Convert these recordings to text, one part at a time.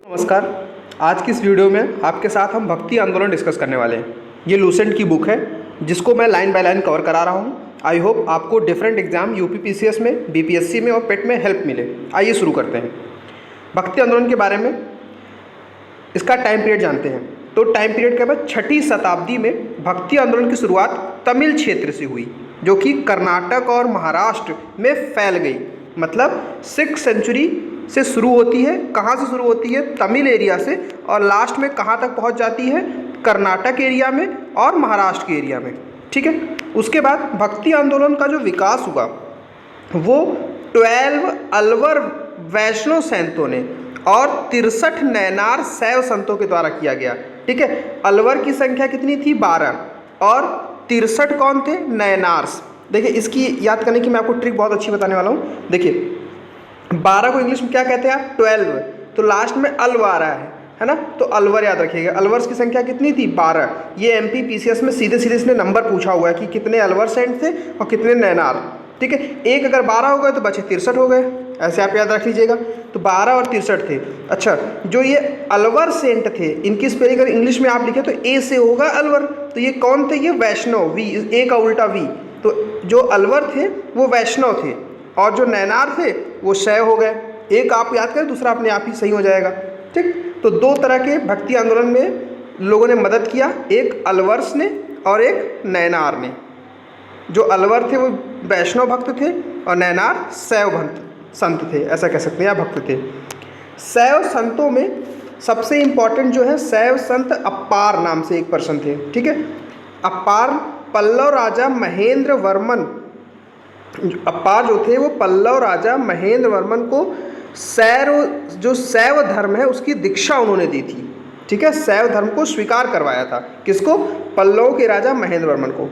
नमस्कार। आज की इस वीडियो में आपके साथ हम भक्ति आंदोलन डिस्कस करने वाले हैं। ये लूसेंट की बुक है जिसको मैं लाइन बाय लाइन कवर करा रहा हूँ। आई होप आपको डिफरेंट एग्जाम यूपी पीसीएस में, बीपीएससी में और पेट में हेल्प मिले। आइए शुरू करते हैं। भक्ति आंदोलन के बारे में इसका टाइम पीरियड जानते हैं। तो टाइम पीरियड के बाद 6वीं शताब्दी में भक्ति आंदोलन की शुरुआत तमिल क्षेत्र से हुई, जो कि कर्नाटक और महाराष्ट्र में फैल गई। मतलब 6th सेंचुरी से शुरू होती है। कहाँ से शुरू होती है? तमिल एरिया से, और लास्ट में कहाँ तक पहुँच जाती है? कर्नाटक एरिया में और महाराष्ट्र के एरिया में। ठीक है। उसके बाद भक्ति आंदोलन का जो विकास हुआ वो 12 अलवर वैष्णव संतों ने और 63 नैनार शैव संतों के द्वारा किया गया। ठीक है। अलवर की संख्या कितनी थी? 12, और 63 कौन थे? नैनार्स। देखिए, इसकी याद करने की मैं आपको ट्रिक बहुत अच्छी बताने वाला हूँ। देखिए, 12 को इंग्लिश में क्या कहते हैं आप? 12। तो लास्ट में अल्व आ रहा है ना? तो अलवर याद रखिएगा। अलवर्स की संख्या कितनी थी? 12। ये एमपी पीसीएस में सीधे सीधे इसने नंबर पूछा हुआ है कि कितने अलवर सेंट थे और कितने नैनार। ठीक है। एक अगर 12 हो गए तो बचे 63 हो गए। ऐसे आप याद रख लीजिएगा। तो 12 और 63 थे। अच्छा, जो ये अलवर सेंट थे, इनकी स्पेलिंग अगर इंग्लिश में आप लिखे तो ए से होगा अलवर। तो ये कौन थे? ये वैष्णव, वी, ए का उल्टा वी। तो जो अलवर थे वो वैष्णव थे, और जो नैनार थे वो शैव हो गए। एक आप याद करें, दूसरा अपने आप ही सही हो जाएगा। ठीक। तो दो तरह के भक्ति आंदोलन में लोगों ने मदद किया, एक अलवर्स ने और एक नैनार ने। जो अलवर थे वो वैष्णव भक्त थे और नैनार शैव भक्त संत थे, ऐसा कह सकते हैं, या भक्त थे। शैव संतों में सबसे इम्पॉर्टेंट जो है शैव संत अप्पार नाम से एक पर्सन थे। ठीक है। अप्पार पल्लव राजा महेंद्र वर्मन, अप्पार जो थे वो पल्लव राजा महेंद्र वर्मन को शैव धर्म है उसकी दीक्षा उन्होंने दी थी। ठीक है। शैव धर्म को स्वीकार करवाया था। किसको? पल्लव के राजा महेंद्र वर्मन को।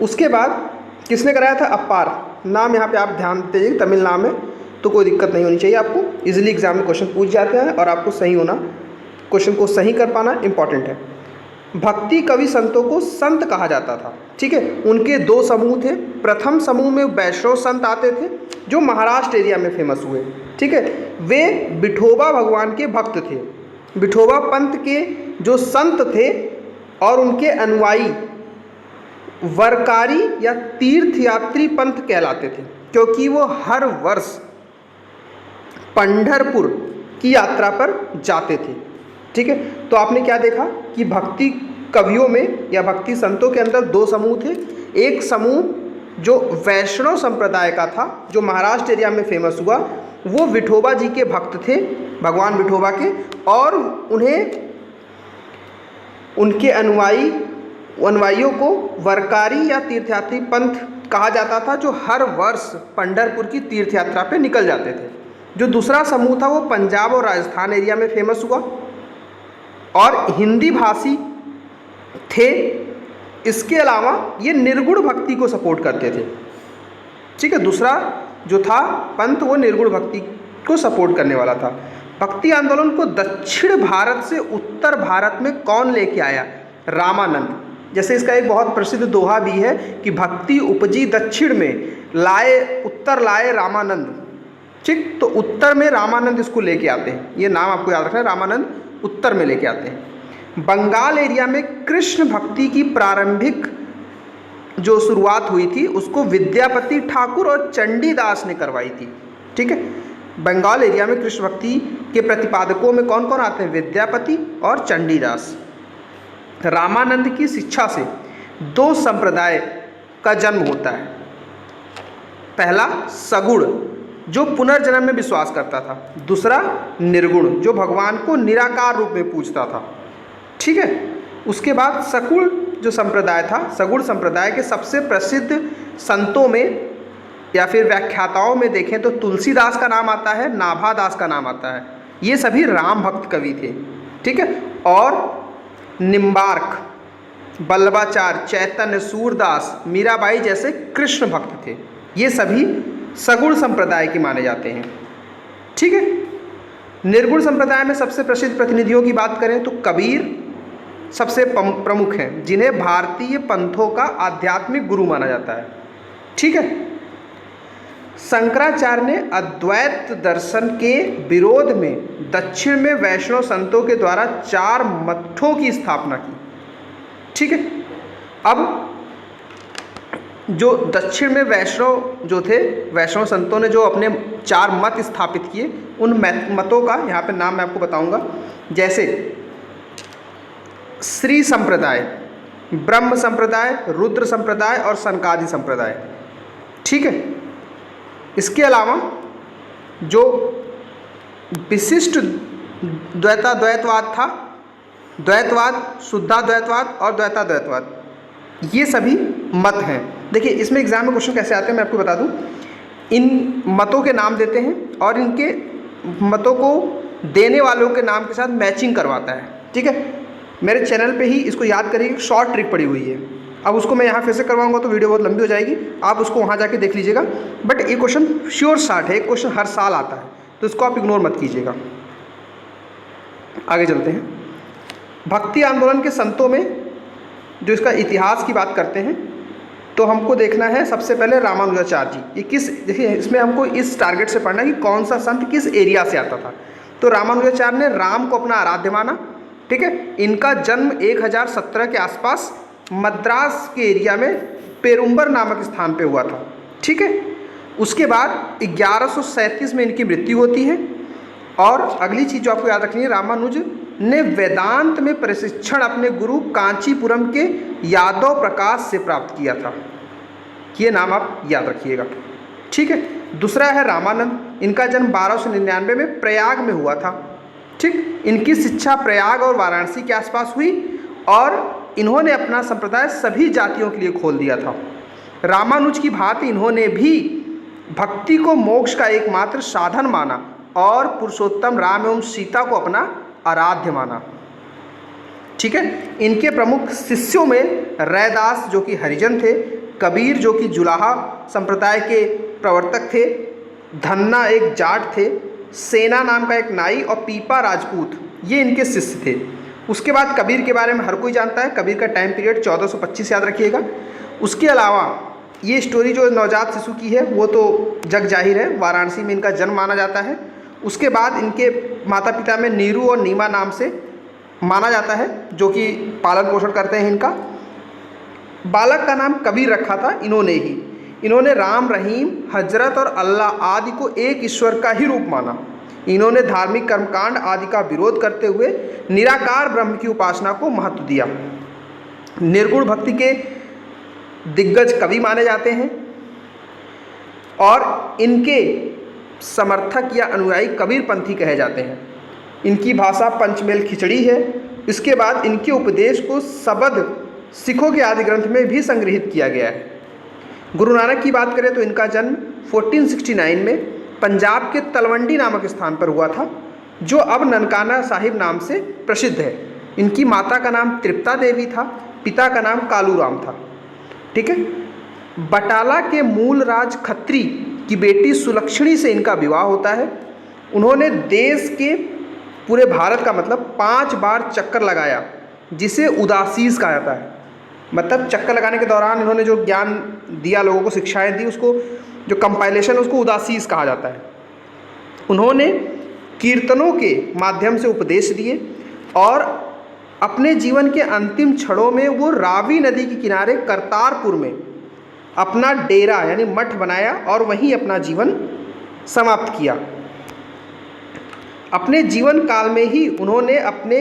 उसके बाद किसने कराया था? अप्पार। नाम यहाँ पे आप ध्यान दीजिए, तमिल नाम है तो कोई दिक्कत नहीं होनी चाहिए आपको। इजीली एग्जाम में क्वेश्चन पूछ जाते हैं और आपको सही होना, क्वेश्चन को सही कर पाना इंपॉर्टेंट है। भक्ति कवि संतों को संत कहा जाता था। ठीक है। उनके दो समूह थे। प्रथम समूह में वैष्णव संत आते थे जो महाराष्ट्र एरिया में फेमस हुए। ठीक है। वे विठोबा भगवान के भक्त थे। विठोबा पंथ के जो संत थे और उनके अनुयायी वरकारी या तीर्थयात्री पंथ कहलाते थे, क्योंकि वो हर वर्ष पंढरपुर की यात्रा पर जाते थे। ठीक है। तो आपने क्या देखा कि भक्ति कवियों में या भक्ति संतों के अंदर दो समूह थे। एक समूह जो वैष्णव संप्रदाय का था, जो महाराष्ट्र एरिया में फेमस हुआ, वो विठोबा जी के भक्त थे, भगवान विठोबा के, और उन्हें उनके अनुयायियों को वरकारी या तीर्थयात्री पंथ कहा जाता था, जो हर वर्ष पंढरपुर की तीर्थ यात्रा पे निकल जाते थे। जो दूसरा समूह था वो पंजाब और राजस्थान एरिया में फेमस हुआ और हिंदी भाषी थे। इसके अलावा ये निर्गुण भक्ति को सपोर्ट करते थे। ठीक है। दूसरा जो था पंथ वो निर्गुण भक्ति को सपोर्ट करने वाला था। भक्ति आंदोलन को दक्षिण भारत से उत्तर भारत में कौन लेके आया? रामानंद। जैसे इसका एक बहुत प्रसिद्ध दोहा भी है कि भक्ति उपजी दक्षिण में, लाए उत्तर लाए रामानंद। ठीक। तो उत्तर में रामानंद इसको लेके आते हैं। ये नाम आपको याद रखना है, रामानंद उत्तर में लेके आते हैं। बंगाल एरिया में कृष्ण भक्ति की प्रारंभिक जो शुरुआत हुई थी उसको विद्यापति ठाकुर और चंडीदास ने करवाई थी। ठीक है। बंगाल एरिया में कृष्ण भक्ति के प्रतिपादकों में कौन कौन आते हैं? विद्यापति और चंडीदास। रामानंद की शिक्षा से दो संप्रदाय का जन्म होता है। पहला सगुण, जो पुनर्जन्म में विश्वास करता था। दूसरा निर्गुण, जो भगवान को निराकार रूप में पूजता था। ठीक है। उसके बाद सगुण जो संप्रदाय था, सगुण संप्रदाय के सबसे प्रसिद्ध संतों में या फिर व्याख्याताओं में देखें तो तुलसीदास का नाम आता है, नाभादास का नाम आता है। ये सभी राम भक्त कवि थे। ठीक है। और निम्बार्क, बल्लभाचार्य, चैतन्य, सूरदास, मीराबाई जैसे कृष्ण भक्त थे। ये सभी सगुण संप्रदाय के माने जाते हैं। ठीक है। निर्गुण संप्रदाय में सबसे प्रसिद्ध प्रतिनिधियों की बात करें तो कबीर सबसे प्रमुख हैं, जिन्हें भारतीय पंथों का आध्यात्मिक गुरु माना जाता है। ठीक है। शंकराचार्य ने अद्वैत दर्शन के विरोध में दक्षिण में वैष्णव संतों के द्वारा 4 मठों की स्थापना की। ठीक है, अब जो दक्षिण में वैष्णव जो थे, वैष्णव संतों ने जो अपने 4 मत स्थापित किए, उन मतों का यहाँ पे नाम मैं आपको बताऊंगा। जैसे श्री संप्रदाय, ब्रह्म संप्रदाय, रुद्र संप्रदाय और सनकादि संप्रदाय। ठीक है, इसके अलावा जो विशिष्ट द्वैताद्वैतवाद था, द्वैतवाद, शुद्धाद्वैतवाद और द्वैताद्वैतवाद, ये सभी मत हैं। देखिए इसमें एग्जाम में क्वेश्चन कैसे आते हैं मैं आपको बता दूं। इन मतों के नाम देते हैं और इनके मतों को देने वालों के नाम के साथ मैचिंग करवाता है। ठीक है, मेरे चैनल पे ही इसको याद करिए, शॉर्ट ट्रिक पड़ी हुई है। अब उसको मैं यहाँ फिर से करवाऊंगा तो वीडियो बहुत लंबी हो जाएगी, आप उसको वहाँ जाके देख लीजिएगा। बट ये क्वेश्चन श्योर शॉर्ट है, क्वेश्चन हर साल आता है, तो इसको आप इग्नोर मत कीजिएगा। आगे चलते हैं। भक्ति आंदोलन के संतों में जो इसका इतिहास की बात करते हैं तो हमको देखना है सबसे पहले रामानुजाचार्य जी। ये किस, देखिए इसमें हमको इस टारगेट से पढ़ना है कि कौन सा संत किस एरिया से आता था। तो रामानुजाचार्य ने राम को अपना आराध्य माना। ठीक है, इनका जन्म 1017 के आसपास मद्रास के एरिया में पेरुम्बर नामक स्थान पे हुआ था। ठीक है, उसके बाद 1137 में इनकी मृत्यु होती है। और अगली चीज़ जो आपको याद रखनी है, रामानुज ने वेदांत में प्रशिक्षण अपने गुरु कांचीपुरम के यादव प्रकाश से प्राप्त किया था। ये नाम आप याद रखिएगा। ठीक है, दूसरा है रामानंद। इनका जन्म 1299 में प्रयाग में हुआ था। ठीक, इनकी शिक्षा प्रयाग और वाराणसी के आसपास हुई और इन्होंने अपना संप्रदाय सभी जातियों के लिए खोल दिया था। रामानुज की भांति इन्होंने भी भक्ति को मोक्ष का एकमात्र साधन माना और पुरुषोत्तम राम एवं सीता को अपना आराध्य माना। ठीक है, इनके प्रमुख शिष्यों में रैदास जो कि हरिजन थे, कबीर जो कि जुलाहा संप्रदाय के प्रवर्तक थे, धन्ना एक जाट थे, सेना नाम का एक नाई और पीपा राजपूत, ये इनके शिष्य थे। उसके बाद कबीर के बारे में हर कोई जानता है। कबीर का टाइम पीरियड 1425 याद रखिएगा। उसके अलावा ये स्टोरी जो नवजात शिशु की है वो तो जग जाहिर है, वाराणसी में इनका जन्म माना जाता है। उसके बाद इनके माता पिता में नीरू और नीमा नाम से माना जाता है जो कि पालन पोषण करते हैं इनका। बालक का नाम कबीर रखा था इन्होंने ही। इन्होंने राम, रहीम, हजरत और अल्लाह आदि को एक ईश्वर का ही रूप माना। इन्होंने धार्मिक कर्मकांड आदि का विरोध करते हुए निराकार ब्रह्म की उपासना को महत्व दिया। निर्गुण भक्ति के दिग्गज कवि माने जाते हैं और इनके समर्थक या अनुयायी कबीरपंथी कहे जाते हैं। इनकी भाषा पंचमेल खिचड़ी है। इसके बाद इनके उपदेश को शबद सिखों के आदि ग्रंथ में भी संग्रहित किया गया है। गुरु नानक की बात करें तो इनका जन्म 1469 में पंजाब के तलवंडी नामक स्थान पर हुआ था जो अब ननकाना साहिब नाम से प्रसिद्ध है। इनकी माता का नाम तृप्ता देवी था, पिता का नाम कालूराम था। ठीक है, बटाला के मूल राज खत्री की बेटी सुलक्षणी से इनका विवाह होता है। उन्होंने देश के पूरे भारत का मतलब 5 बार चक्कर लगाया जिसे उदासीस कहा जाता है। मतलब चक्कर लगाने के दौरान इन्होंने जो ज्ञान दिया, लोगों को शिक्षाएं दी, उसको जो कंपाइलेशन उसको उदासीस कहा जाता है। उन्होंने कीर्तनों के माध्यम से उपदेश दिए और अपने जीवन के अंतिम क्षणों में वो रावी नदी के किनारे करतारपुर में अपना डेरा यानी मठ बनाया और वहीं अपना जीवन समाप्त किया। अपने जीवन काल में ही उन्होंने अपने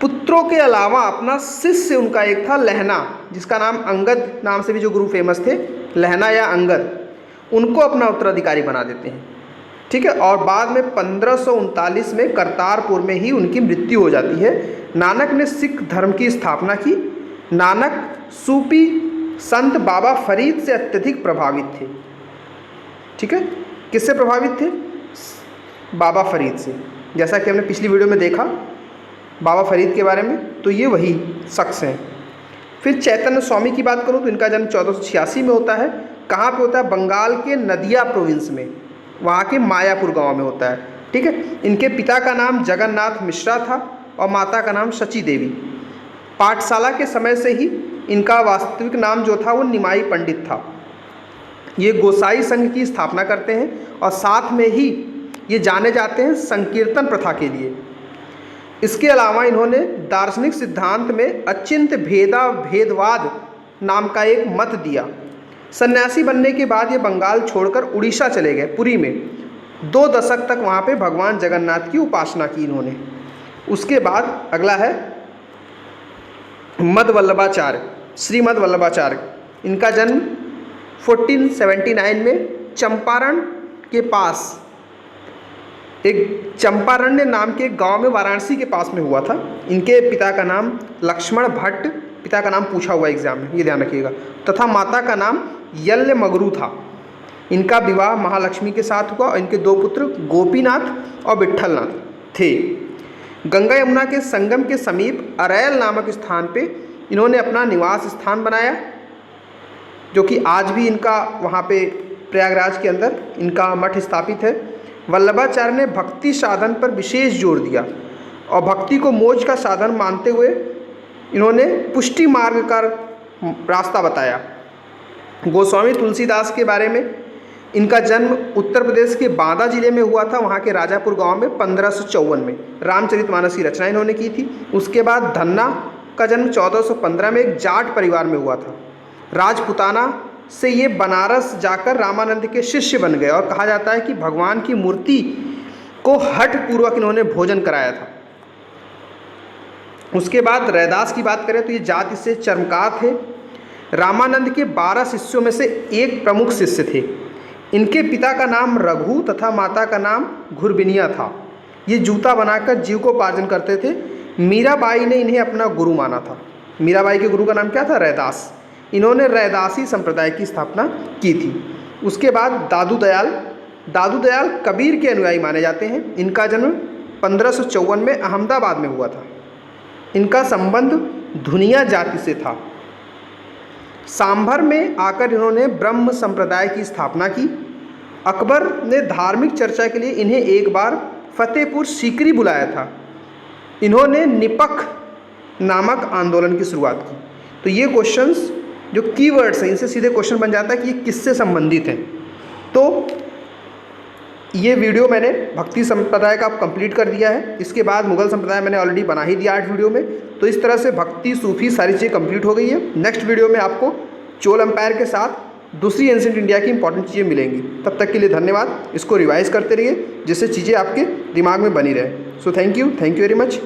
पुत्रों के अलावा अपना शिष्य उनका एक था लहना, जिसका नाम अंगद नाम से भी जो गुरु फेमस थे, लहना या अंगद, उनको अपना उत्तराधिकारी बना देते हैं। ठीक है, और बाद में 1539 में करतारपुर में ही उनकी मृत्यु हो जाती है। नानक ने सिख धर्म की स्थापना की। नानक सूफी संत बाबा फरीद से अत्यधिक प्रभावित थे। ठीक है, किससे प्रभावित थे? बाबा फरीद से। जैसा कि हमने पिछली वीडियो में देखा बाबा फरीद के बारे में, तो ये वही शख्स हैं। फिर चैतन्य स्वामी की बात करूँ तो इनका जन्म 1486 में होता है। कहाँ पे होता है? बंगाल के नदिया प्रोविंस में, वहाँ के मायापुर गांव में होता है। ठीक है, इनके पिता का नाम जगन्नाथ मिश्रा था और माता का नाम शची देवी। पाठशाला के समय से ही इनका वास्तविक नाम जो था वो निमाई पंडित था। ये गोसाई संघ की स्थापना करते हैं और साथ में ही ये जाने जाते हैं संकीर्तन प्रथा के लिए। इसके अलावा इन्होंने दार्शनिक सिद्धांत में अचिंत्य भेदवाद नाम का एक मत दिया। सन्यासी बनने के बाद ये बंगाल छोड़कर उड़ीसा चले गए, पुरी में 2 दशक तक वहाँ पे भगवान जगन्नाथ की उपासना की इन्होंने। उसके बाद अगला है मद वल्लभाचार्य, श्रीमद वल्लभाचार्य। इनका जन्म 1479 में चंपारण के पास एक चंपारण्य नाम के गांव में वाराणसी के पास में हुआ था। इनके पिता का नाम लक्ष्मण भट्ट, पिता का नाम पूछा हुआ एग्जाम में, ये ध्यान रखिएगा, तथा माता का नाम यल्य मगरू था। इनका विवाह महालक्ष्मी के साथ हुआ और इनके 2 पुत्र गोपीनाथ और विट्ठलनाथ थे। गंगा यमुना के संगम के समीप अरैल नामक स्थान पे इन्होंने अपना निवास स्थान बनाया, जो कि आज भी इनका वहाँ पे प्रयागराज के अंदर इनका मठ स्थापित है। वल्लभाचार्य ने भक्ति साधन पर विशेष जोर दिया और भक्ति को मोक्ष का साधन मानते हुए इन्होंने पुष्टि मार्ग का रास्ता बताया। गोस्वामी तुलसीदास के बारे में, इनका जन्म उत्तर प्रदेश के बांदा जिले में हुआ था, वहाँ के राजापुर गांव में 1554 में। रामचरितमानस की रचना इन्होंने की थी। उसके बाद धन्ना का जन्म 1415 में एक जाट परिवार में हुआ था। राजपुताना से ये बनारस जाकर रामानंद के शिष्य बन गए और कहा जाता है कि भगवान की मूर्ति को हठ पूर्वक इन्होंने भोजन कराया था। उसके बाद रैदास की बात करें तो ये जाति से चर्मकार थे। रामानंद के 12 शिष्यों में से एक प्रमुख शिष्य थे। इनके पिता का नाम रघु तथा माता का नाम घुरबिनिया था। ये जूता बनाकर जीविकोपार्जन करते थे। मीराबाई ने इन्हें अपना गुरु माना था। मीराबाई के गुरु का नाम क्या था? रैदास। इन्होंने रैदासी संप्रदाय की स्थापना की थी। उसके बाद दादू दयाल कबीर के अनुयायी माने जाते हैं। इनका जन्म 1554 में अहमदाबाद में हुआ था। इनका संबंध धुनिया जाति से था। सांभर में आकर इन्होंने ब्रह्म संप्रदाय की स्थापना की। अकबर ने धार्मिक चर्चा के लिए इन्हें एक बार फतेहपुर सीकरी बुलाया था। इन्होंने निपख नामक आंदोलन की शुरुआत की। तो ये क्वेश्चंस जो कीवर्ड्स हैं, इनसे सीधे क्वेश्चन बन जाता है कि ये किससे संबंधित हैं। तो ये वीडियो मैंने भक्ति संप्रदाय का कंप्लीट कर दिया है। इसके बाद मुगल संप्रदाय मैंने ऑलरेडी बना ही दिया 8 वीडियो में। तो इस तरह से भक्ति, सूफी सारी चीज़ें कंप्लीट हो गई है। नेक्स्ट वीडियो में आपको चोल एम्पायर के साथ दूसरी एंशिएंट इंडिया की इंपॉर्टेंट चीज़ें मिलेंगी। तब तक के लिए धन्यवाद। इसको रिवाइज करते रहिए जिससे चीज़ें आपके दिमाग में बनी रहे। So thank you very much.